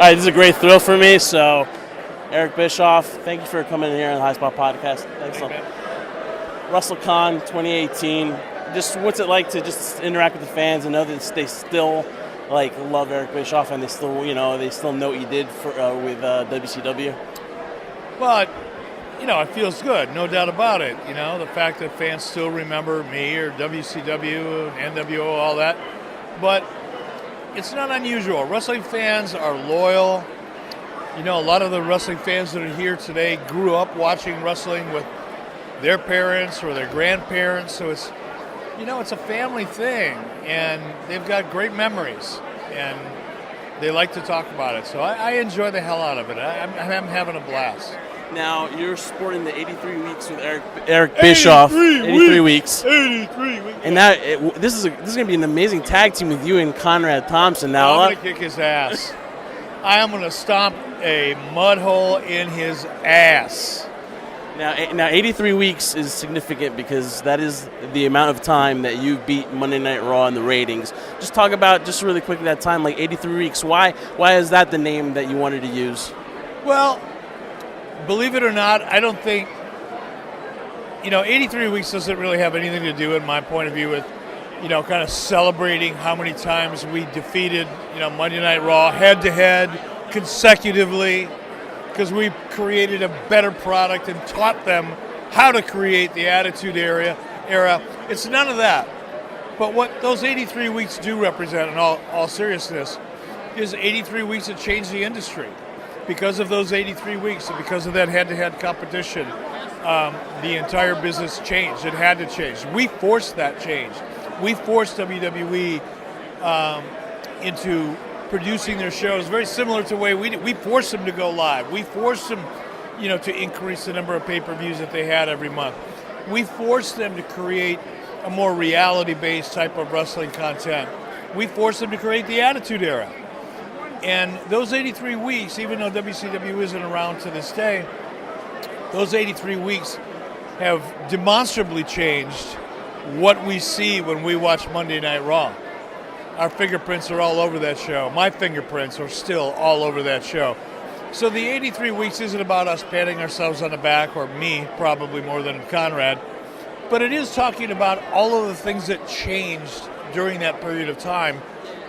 right, this is a great thrill for me. So, Eric Bischoff, thank you for coming in here on the High Spot Podcast. Thanks so much. WrestleCon 2018. Just what's it like to just interact with the fans and know that they still love Eric Bischoff and they still know what you did for with WCW? Well, it feels good, no doubt about it. The fact that fans still remember me or WCW, NWO, all that. But it's not unusual. Wrestling fans are loyal. A lot of the wrestling fans that are here today grew up watching wrestling with their parents or their grandparents. So it's, it's a family thing. And they've got great memories. And they like to talk about it. So I enjoy the hell out of it. I'm having a blast. Now, you're sporting the 83 weeks with Eric Bischoff. 83 weeks. 83 weeks. And now this is going to be an amazing tag team with you and Conrad Thompson. Now, I'm going to kick his ass. I am going to stomp a mud hole in his ass. Now, 83 weeks is significant because that is the amount of time that you beat Monday Night Raw in the ratings. Just talk about, just really quickly, that time, 83 weeks. Why is that the name that you wanted to use? Well, believe it or not, I don't think, 83 weeks doesn't really have anything to do, in my point of view, with, kind of celebrating how many times we defeated, Monday Night Raw head-to-head consecutively, because we created a better product and taught them how to create the Attitude Era. It's none of that. But what those 83 weeks do represent, in all seriousness, is 83 weeks that changed the industry. Because of those 83 weeks and because of that head-to-head competition, the entire business changed. It had to change. We forced that change. We forced WWE into producing their shows very similar to the way we did. We forced them to go live. We forced them, to increase the number of pay-per-views that they had every month. We forced them to create a more reality-based type of wrestling content. We forced them to create the Attitude Era. And those 83 weeks, even though WCW isn't around to this day, those 83 weeks have demonstrably changed what we see when we watch Monday Night Raw. Our fingerprints are all over that show. My fingerprints are still all over that show. So the 83 weeks isn't about us patting ourselves on the back, or me probably more than Conrad, but it is talking about all of the things that changed during that period of time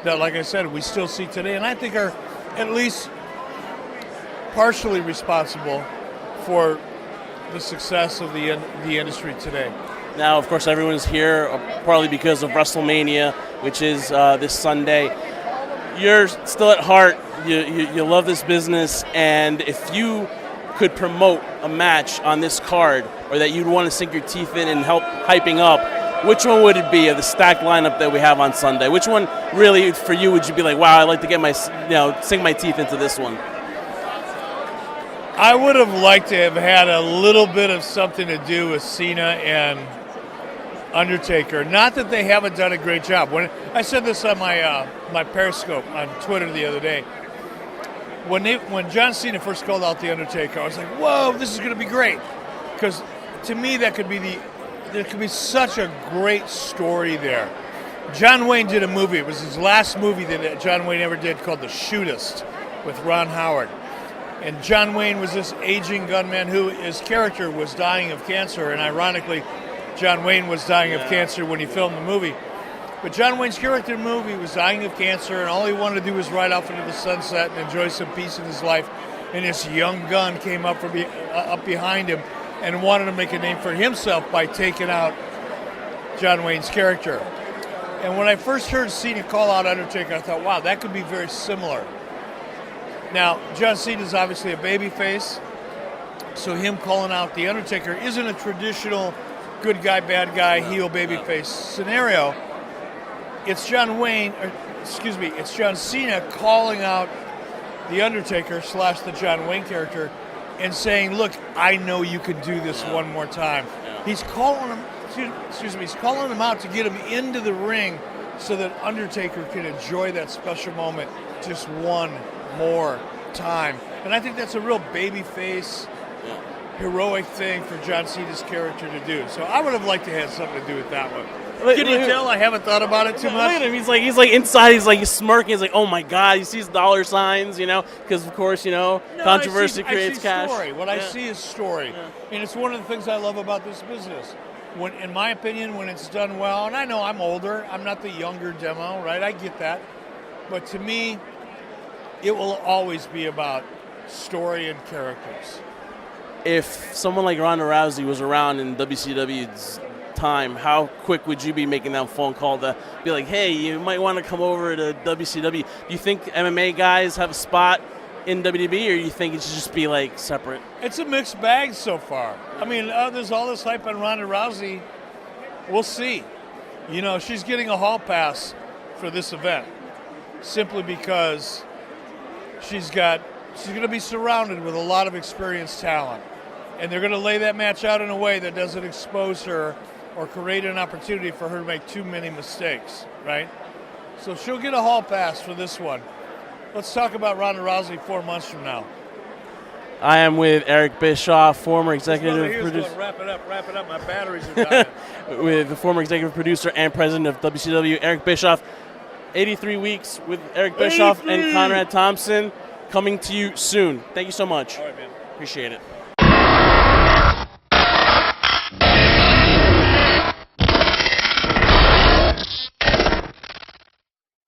that, like I said, we still see today, and I think are at least partially responsible for the success of the industry today. Now, of course, everyone's here partly because of WrestleMania, which is this Sunday. You're still at heart. You love this business, and if you could promote a match on this card, or that you'd want to sink your teeth in and help hyping up, which one would it be of the stacked lineup that we have on Sunday? Which one really, for you, would you be like, wow, I'd like to get sink my teeth into this one? I would have liked to have had a little bit of something to do with Cena and Undertaker. Not that they haven't done a great job. When I said this on my Periscope on Twitter the other day, when John Cena first called out the Undertaker, I was like, whoa, this is going to be great. Because to me, there could be such a great story there. John Wayne did a movie. It was his last movie that John Wayne ever did, called The Shootist, with Ron Howard. And John Wayne was this aging gunman who his character was dying of cancer. And ironically, John Wayne was dying of cancer when he filmed the movie. But John Wayne's character in the movie was dying of cancer, and all he wanted to do was ride off into the sunset and enjoy some peace in his life. And this young gun came up behind him and wanted to make a name for himself by taking out John Wayne's character. And when I first heard Cena call out Undertaker, I thought, wow, that could be very similar. Now, John Cena is obviously a babyface, so him calling out the Undertaker isn't a traditional good guy, bad guy, heel, babyface scenario. It's it's John Cena calling out the Undertaker / the John Wayne character and saying, look, I know you can do this one more time. He's calling him out to get him into the ring so that Undertaker can enjoy that special moment just one more time. And I think that's a real babyface heroic thing for John Cena's character to do. So I would have liked to have something to do with that one. Can you tell I haven't thought about it too much? Look at him. He's like inside. He's smirking. He's like, oh my god. He sees dollar signs, because of course, controversy creates cash. Story. What I see is story, and it's one of the things I love about this business. When, in my opinion, when it's done well, and I know I'm older, I'm not the younger demo, right? I get that, but to me, it will always be about story and characters. If someone like Ronda Rousey was around in WCW's time, how quick would you be making that phone call to be like, hey, you might want to come over to WCW? Do you think MMA guys have a spot in WWE, or you think it should just be like separate? It's a mixed bag so far. I mean, there's all this hype on Ronda Rousey. We'll see. She's getting a hall pass for this event simply because she's going to be surrounded with a lot of experienced talent. And they're going to lay that match out in a way that doesn't expose her or create an opportunity for her to make too many mistakes, right? So she'll get a hall pass for this one. Let's talk about Ronda Rousey 4 months from now. I am with Eric Bischoff, former executive producer. Wrap it up. My batteries are dying. With the former executive producer and president of WCW, Eric Bischoff. 83 weeks with Eric Bischoff and Conrad Thompson, coming to you soon. Thank you so much. All right, man. Appreciate it.